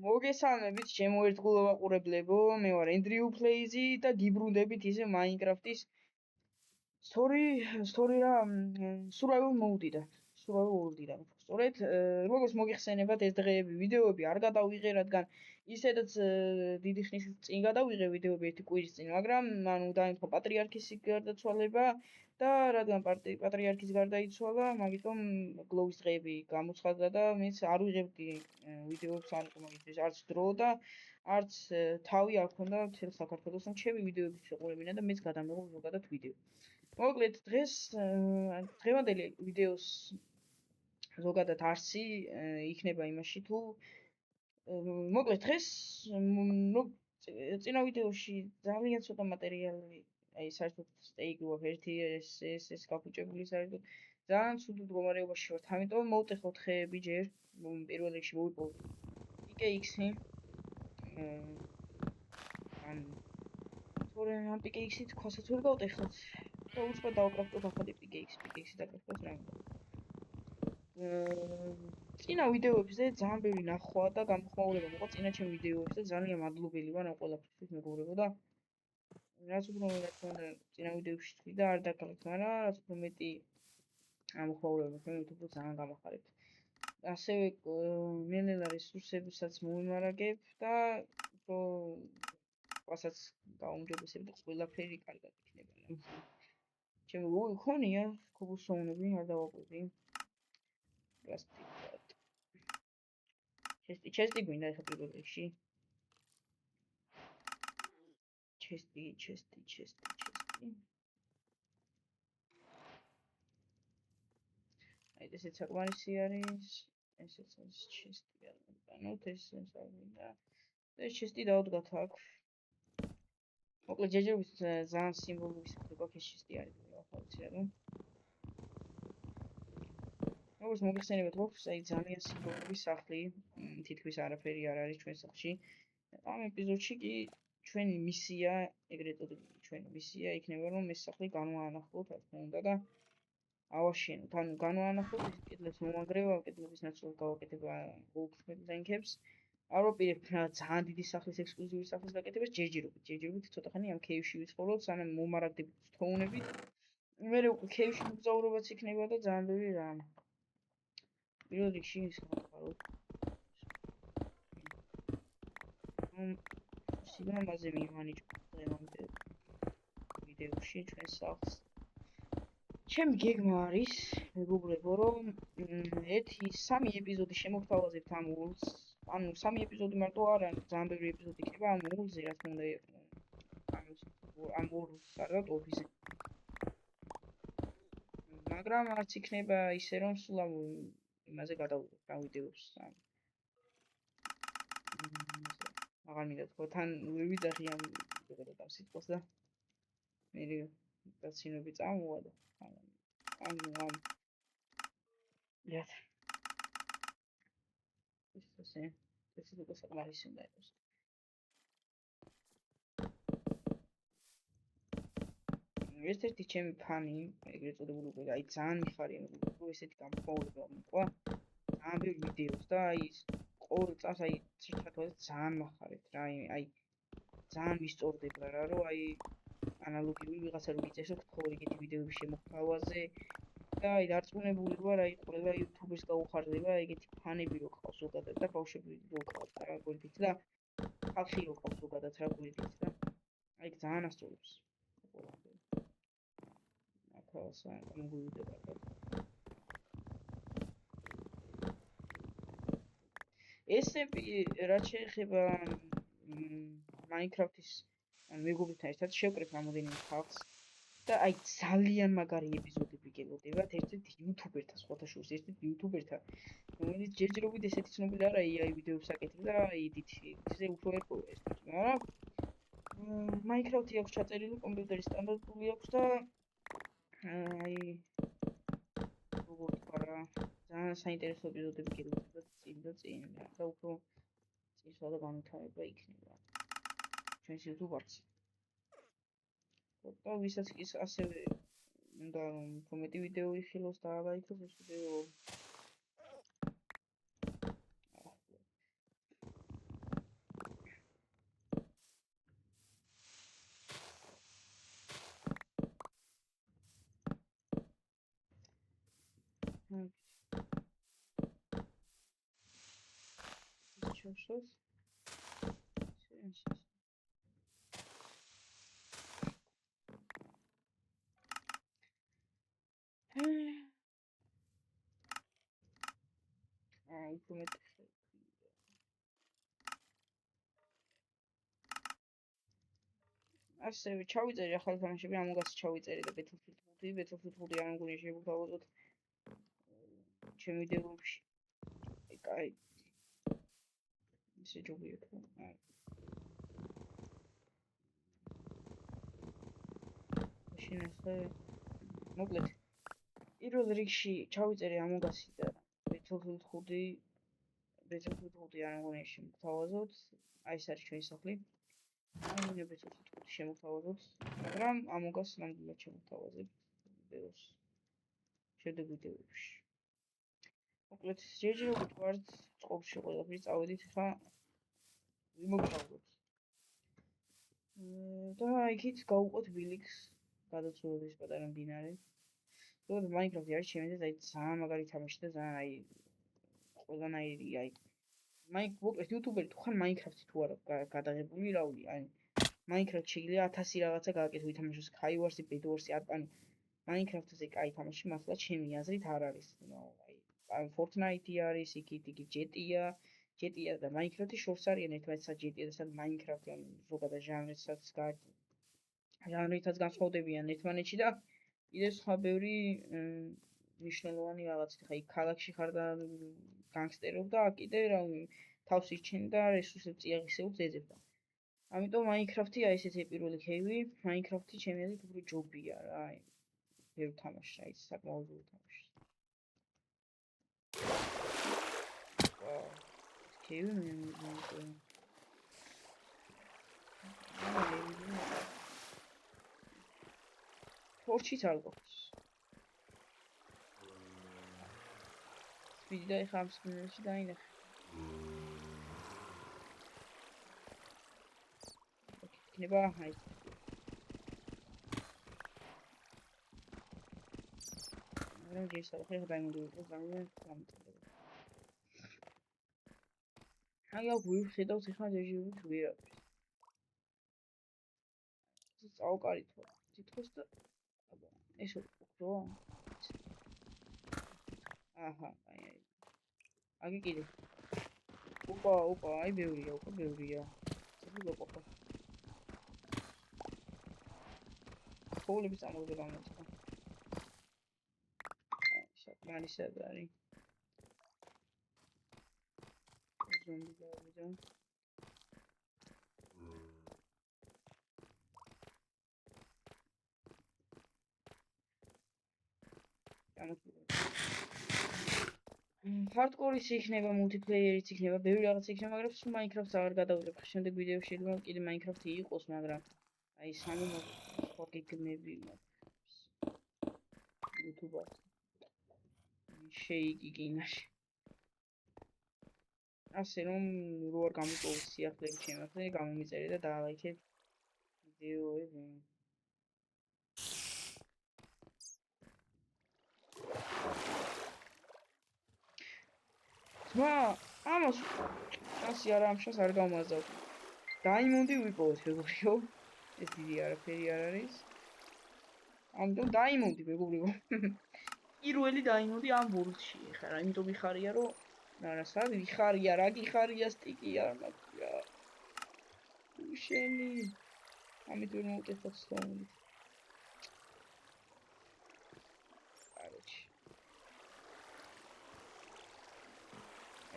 მოგესალმებით ჩემო ერთგულო მაყურებლებო, მე ვარ ენდრიუ პლეიზი და გიბრუნდებით ისე მაინკრაფტის story რა survival mode-დან. სწორედ, როგორც მოგიხსენებათ, ეს დღეები ვიდეოები არ გადავიღე, რადგან ისედაც დიდი ხნის წინ გადავიღე ვიდეოები ერთი კვირის წინ, მაგრამ ანუ დაემთხვა პატრიარქის გარდაცვალება და რადგან პატრიარქის გარდაიცვალა, მაგიტომ გლოვის დღეები გამოცხადდა და მეც არ ვიღებდი ვიდეოებს არ იყო მაგისთვის არც დრო და არც თავი არ ქონდა მთელ საქართველოს, რომ ჩემი ვიდეოების შეყურებინა და მეც გადამეღო ზოგადად ვიდეო. მოკლედ დღეს დღევანდელი ვიდეოს ზოგადად არსი იქნება იმაში თუ მოკლედ დღეს წინა ვიდეოში ძალიან ცოტა მატერიალი აი საერთოდ სტეიგი ვარ ერთი ეს გაფუჭებული საერთოდ ძალიან ცუდ მდგომარეობაში ვარ. ამიტომ მოვტეხოთ ხეები ჯერ პირველ რიგში მოვიპოვოთ PKX-ი ან თორე ამ PKX-ით ქვასაც ვერ გავტეხოთ და უცბად დავკრაფტოთ ახალი PKX-ი დაკრაფტოს რა უნდა. წინა ვიდეოებზე ძალიან ბევრი ნახვა და გამოხმაურება მოყვა წინა ჩემ ვიდეოებში და ძალიან მადლობელი ვარ ამ ყველაფრისთვის მეგობრებო და რაც უფრო რა თქმა უნდა წინა ვიდეოებში თქვი და არ დაკარგეთ, მაგრამ რაც უფრო მეტი ამოხმაურება მე უფრო ძალიან გამახარებთ. ასევე ნელ-ნელა რესურსებსაც მოვიმარაგებ და უფრო რასაც გაუმჯობესებ და ყველაფერი კარგად იქნება. ჩემი ლოგი ხონია, კობლსტოუნები არ დავაკვირდი. პლასტიკად. ჩესტი გვინდა ახლა პირველ რიგში. ჩესტი. აი ესეც საკმარისი არის. ესეც არის ჩესტი არ განვით ეს არ მინდა. ეს ჩესტი დავდგათ აქ. მოკლედ ჯერჯერობით ძალიან სიმბოლური სახლი გვაქვს ეს ჩესტი არის ახალცია რომ. როგორც მოგიხსენებათ, გვაქვს აი ძალიან სიმბოლური სახლი, თითქმის არაფერი არ არის ჩვენ სახლში. ამ ეპიზოდში კი ჩვენი მისია, ეგრეთ წოდებული ჩვენი მისია იქნება რომ ეს სახლი განვაანახოთ, რა თქმა უნდა და ავაშენოთ. ანუ განვაანახოთ ეს კედლებს მომაგრება, კედლების ნაცვლად გავაკეთება გულხსნილ ლენქებს. არ ვაპირებ რა ძალიან დიდი სახლის ექსკლუზიური სახლის გაკეთებას ჯერჯერობით ცოტა ხანი ამ ქეივში ვიცხოვროთ, სანამ მომარაგდებით სტოუნებით. მე უკვე ქეივში მოგზაურობაც იქნება და ძალიან ბევრი რა. პირველ რიგში ის გავყაროთ. სიგნალზე მივანიჭოთ დღევანდელ ვიდეოში ჩვენ სახლს. ჩემი გეგმა არის, მეგობრებო, რომ 1-3 ეპიზოდი შემოგთავაზებთ ამ ულს. ანუ 3 ეპიზოდი მარტო არა, ძალიან ბევრი ეპიზოდი იქნება ამ ულზე, რა თქმა უნდა, ამ ულს კარგად ოფისზე. მაგრამ არც იქნება ისე რომ სულ იმაზე გადავიდეთ რა ვიდეოს. აღარ მინდა თქვა, თან ვერ ვიძახი ამ ზოგადად ამ სიტყვას და მე დაცინები წამოვა და ამ ეს უკვე საკმარისი უნდა იყოს. ერთ-ერთი ჩემი ფანი, ეგრეთ წოდებული უკვე აი ძალიან მიხარია რომ ესეთი გამოხმაურება მოყვა. ძალიან ბევრი ვიდეოს და აი ყოველ წელს აი ცირთათვაზე ძალიან მახარებთ რა, აი ძალიან მისწორდება რა, რომ აი ანალოგიური ვიღაცა რომ იწესო თქო ეგეთი ვიდეოები შემოგთავაზე და აი დარწმუნებული ვარ აი ყველა იუთუბერს გაუხარდება ეგეთი ფანები რო ყავს ზოგადად და ბავშვები რო ყავს რა გვერდით და ხალხი რო ყავს ზოგადად რა გვერდით და აი ძალიან ასწორებს ყველაფერი. ახლა მოგვიდება რა. ესები რაც შეეხება მაინკრაფტის მეგობრებთან ერთად შევკრებ რამოდენიმე ხალხს და აი ძალიან მაგარი ეპიზოდები გელოდებათ ერთ-ერთ იუთუბერთა სხვათაშორის ერთ-ერთ იუთუბერთა რომელიც ჯერჯერობით ესეთი ცნობილი არა AI ვიდეოებს აკეთებს და ედიტზე უფრო ერყვა ეს მაგრამ მაინკრაფტი აქვს ჩაწერილი კომპიუტერის სტანდარტული აქვს და აი როგორ თქვა რა ძალიან საინტერესო ეპიზოდები გელოდებათ წინ და უფრო წინსვლა და განვითარება იქნება ჩვენს YouTube-არში. და ვისაც ის ასევე უნდა რომ უფრო მეტი ვიდეო იხილოს და აღაიქოს ეს ვიდეო. შევსვათ. უფრო მეტი ასევე ჩავიწერე ახალი თამაშები, Among Us ჩავიწერე და Battlefield 5 არ მგონია შევთავაზოთ ჩემი ვიდეოებში. კაი. ისე ჯობია თუ. მაშინ ახლა მოკლედ პირველ რიგში ჩავიწერე Among Us-ი და Battlefield 5 არ მგონია შევთავაზოთ. აი ეს არის ჩვენი სახლი. ამიტომ Battlefield 5 შევთავაზოთ, მაგრამ Among Us ნამდვილად შევთავაზებ ვიდეოს შემდეგ ვიდეოებში. მოკლედ შეჯერებით ვართ წყობაში ყველაფერი წავედით ხა ვიმოგთავაზოთ. და იქით გავუყოთ ბილიქს გადაცურების პატარა მდინარე. როგორც Minecraft-ი არის ჩემი და ძალიან მაგარი თამაში და ძალიან აი ყველანაირი აი მოკლედ YouTuber-ი თუ ხარ Minecraft-ი თუ არა გადაღებული რავი აი Minecraft შეიძლება 1000 რაღაცა გააკეთო ითამაშოს Skywars-ი, Bedwars-ი ან Minecraft-ზე კაი თამაში მართლა ჩემი აზრით არ არის. აი Fortnite-ი არის, იქით GTA და Minecraft-ი შორს არიან ერთმანეთსა GTA და სად Minecraft-ი ან ზოგადად ჟანრითაც განსხვავდებიან ერთმანეთში და კიდევ სხვა ბევრი მნიშვნელოვანი რაღაცა ხა იქ ქალაქში ხარ და განგსტერობ და კიდე რავი თავს იჩენ და რესურსებს წიაღისეულს ეძებდა. ამიტომ Minecraft-ი აი ესეთი პირველი ქეივი, Minecraft-ი ჩემი აზრით უფრო ჯობია რა, აი ბევრ თამაშს, აი საკმაოდ ბევრ თამაშს. ქეივი მე თორჩიც არ გვაქვს. სპიდი და ეხა ამ სპინერში დაინახე. იქნება აი რა შეიძლება ხე დაიმოდები ძალიან გამწევდა. აი ვიხედავთ ეხლა რეჟიმით ვირავთ. წავკარით თითქოს და აბა ეს უფრო აჰა აი აგი კიდე ოპა აი ბევრია ცოტა გოყოფა ხოლმე წამოვიდა გამოცხა აი საკმარისად არის ზომბი გავიდა Hardcore-ის იქნება, multiplayer-იც იქნება, ბევრი რაღაც იქნება, მაგრამ სულ Minecraft-ს აღარ გადავიღებ. შემდეგ ვიდეოში შეიძლება კიდე Minecraft-ი იყოს, მაგრამ აი სამი სხვა გეგმები მაქვს. YouTube-ად. შეიგიგინაში. ასე რომ რო არ გამიტოვოს სიახლეები ჩემთან, გამომიწერე და დაალაიქეთ ვიდეოები. ამას ასე არა ამშას არ გამაზავ. Diamond-ი ვიპოვეთ მეგობრიო. ეს დიდი არაფერი არ არის. ამიტომ Diamond-ი მეგობრიო. პირველი Diamond-ი ამ ვორლდში ხარ. ამიტომ ვიხარია რომ არა სად ვიხარია, რა გიხარია სტიკი არ მაქვს. უშენი. ამით ვერ მოვკითხოთ სტომით.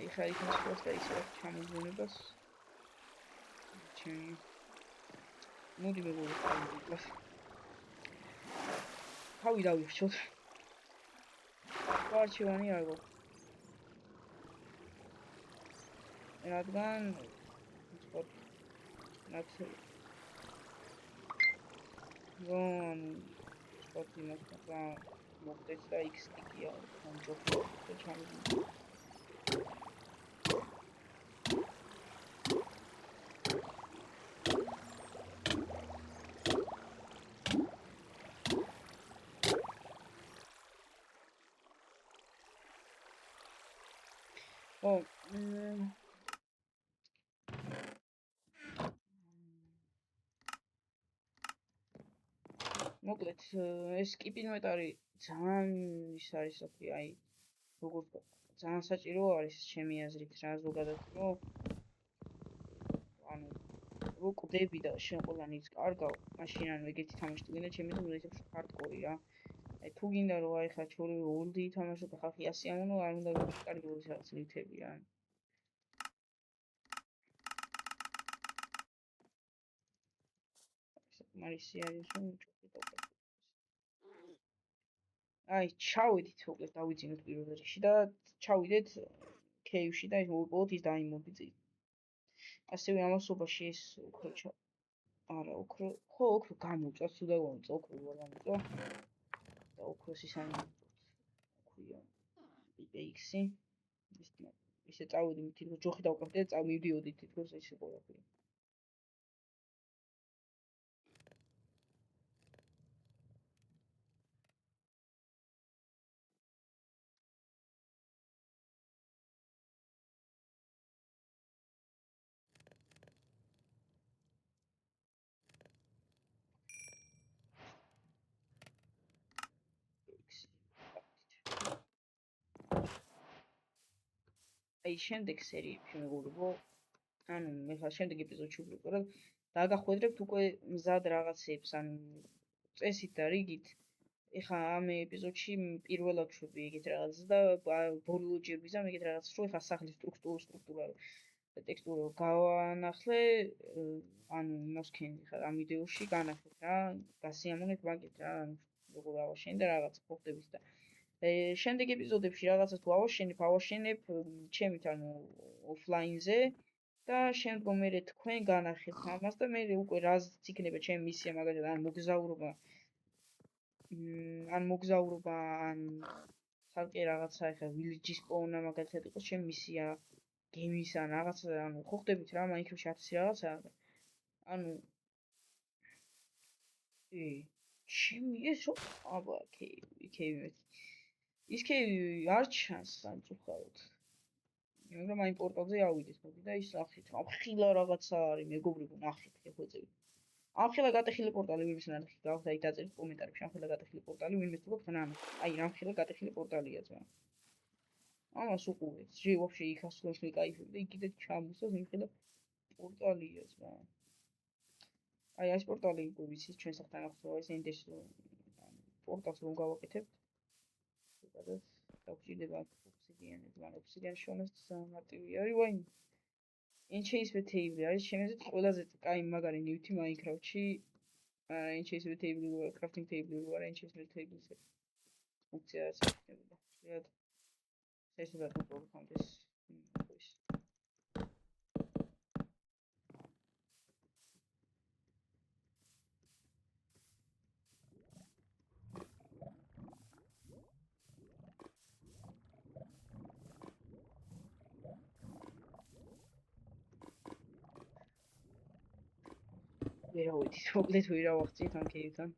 აი ხა იქ მოსვლას და ისე ჩამოგვონებას ჩემი მოდი მეგობრებო თავი დავიხშოთ არჩევანი არ გვაქვს რადგან სპორტი მასა მოგდეს და იქ სტიკია ამჯობი და ჩამოვიდა მოკლედ ეს კიპინვეტარი ძალიან ის არის ოფი, აი როგორც ძალიან საჭირო არის ჩემი აზრით რა ზოგადად, რომ ანუ რო კვდები და შენ ყველანიც კარგავ, მაშინ ანუ ეგეთი თამაში გინდა ჩემი თუ ისე ჰარდკორი რა. აი თუ გინდა რომ აი ხა ჩორი ოლდი ითამაშო და ხალხი ასიამონო, არ უნდა გიყოს კარგი ორი რაღაც ლითები რა. მარისი არის რომ ჩოქი დავყავ. აი, ჩავედით მოკლედ დავიძინოთ პირველ რიგში და ჩავიდეთ KU-ში და ის მოვიპოვოთ ის დაიმონდი წინ. ასევე ამასობაში ეს უფრო არა, უფრო ხო, უფრო გამოწვა, სულ დავამოწვა, უფრო ვერ გამოწვა. და უფრო ის ამბობთ. ქვია PX-ი. ისე წავედი თითქოს ჯოხი დავყავდი და წავიდიოდი თითქოს ისე ყველაფერი. აი შემდეგ სერიებში მეგობრებო, ანუ მე ხა შემდეგ ეპიზოდში ვიყურებ და გაგახვედრებთ უკვე მზად რაღაცებს, ანუ წესით და რიგით. ეხა ამ ეპიზოდში პირველად ვშვები ეგეთ რაღაცას და ბოლო ჯერ ვიზამ ეგეთ რაღაცას, რომ ეხა სახლის სტრუქტურა და ტექსტურა გავანახლე, ანუ მოსქენი ხარ ამ ვიდეოში განახეთ რა, გასიამოვნეთ მაგით რა, როგორ ავაშენი და რაღაც ფოტოების და შემდეგ ეპიზოდებში რაღაცას თუ ავაშენებ ჩემით ანუ ოფლაინზე და შემდგომ მე თქვენ განახეთ ამას და მე უკვე რაზეც იქნება ჩემი მისია მაგალითად ან მოგზაურობა ან თალკე რაღაცა ეხა ვილიჯის პოვნა მაგალითად იყოს ჩემი მისია გემის ან რაღაც ანუ ხო ხდებით რა მაინკრაფტში 1000 რაღაცა ანუ ჩემი ეს აბა კეივი ის კეივი არ ჩანს სამწუხაროდ მაგრამ აი პორტალზე ავიდეთ მოდი და ის ნახეთ რა ხილა რაღაცა არის მეგობრებო ნახეთ ეხვეწებით ამ ხილა გატეხილი პორტალი ვინმეს ნახეთ გავხდა იქ დაწერეთ კომენტარებში ამ ხილა გატეხილი პორტალი ვინმეს თუ გქონდა აი რამ ხილა გატეხილი პორტალია ძმა ამას უყურეთ ჟი ვაფშე იქ ასლოს მეკაიფებ და იქ კიდე ჩამოსოს იმ ხილა პორტალია ძმა აი ეს პორტალი უკვე ვიცით ჩვენ სახთან ახსოვა ეს ინდეს პორტალს რომ გავაკეთებთ ზოგადად დაგვჭირდება ოფსიდიანი ძალიან ოფსიდიანი შონეს მარტივი არის ვაი enchasement table არის შემეზე ყველაზე კაი მაგარი ნივთი Minecraft-ში enchasement table crafting table ვარ enchasement table-ზე ფუნქცია საერთოდ შეიძლება შეიძლება გავხსნას ის ვერავითი მოკლედ ვერა ვახცით ამ კეივთან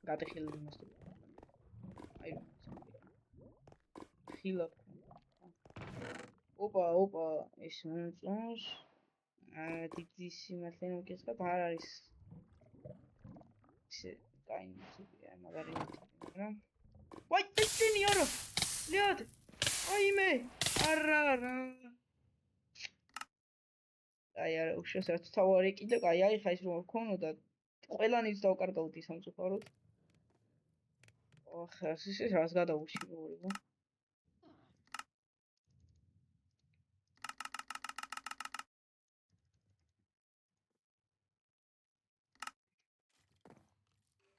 გატეხილი იმასთან აი ხილა ოპა ეს მომწონს დიდი სიმართლე მოგესწრაფ არ არის ისე კაინიცია მაგარი მაგრამ ვაი ტენი არა ლიად აიმე არა აი არა უშოს რაც თავარი კიდე კაი აი ხა ის რომ გქონოდა ყველანიც დავკარგავდი სამწუხაროდ ახლა ის რას გადავუში მეგობრებო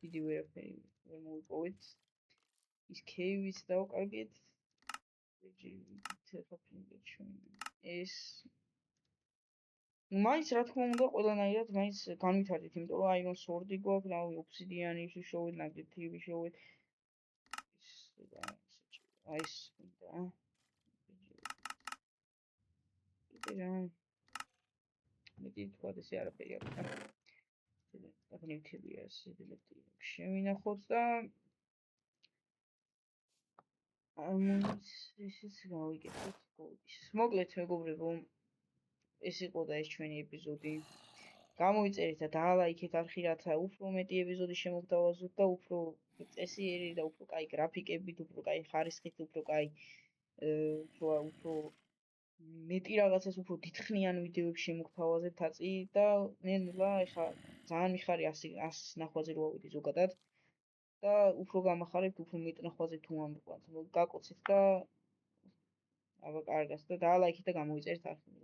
დიდი ვერაფერი ვერ მოვიპოვეთ ის კეივიც დავკარგეთ ეს მაინც რა თქმა უნდა ყველანაირად მაინც განვითარდით იმიტომ რომ აირონ სორდი გვაქვს რავი ოფსიდიანი ის შოვით ნაგეთი შოვით აი ეს და რა მეტი თქვა ესე არაფერი არ და ნივთებია სიდლეთი შევინახოთ და ამის ისიც გავიკეთოთ გოლის მოკლედ მეგობრებო ეს იყო და ეს ჩვენი ეპიზოდი გამოიწერეთ და დაალაიქეთ არხი, რათა უფრო მეტი ეპიზოდი შემოგთავაზოთ და უფრო წესიერი და უფრო კაი გრაფიკებით, უფრო კაი ხარისხით, უფრო მეტი რაღაცას უფრო დიდხნიან ვიდეოებს შემოგთავაზებთ აწი და მე ნულა ეხა ძალიან მიხარი 100 ნახვაზე რო ავიდი ზოგადად და უფრო გამახარებთ, უფრო მეტ ნახვაზე თუ ამბობთ, გაკოცეთ და აბა კარგას და დაალაიქეთ და გამოიწერეთ არხი.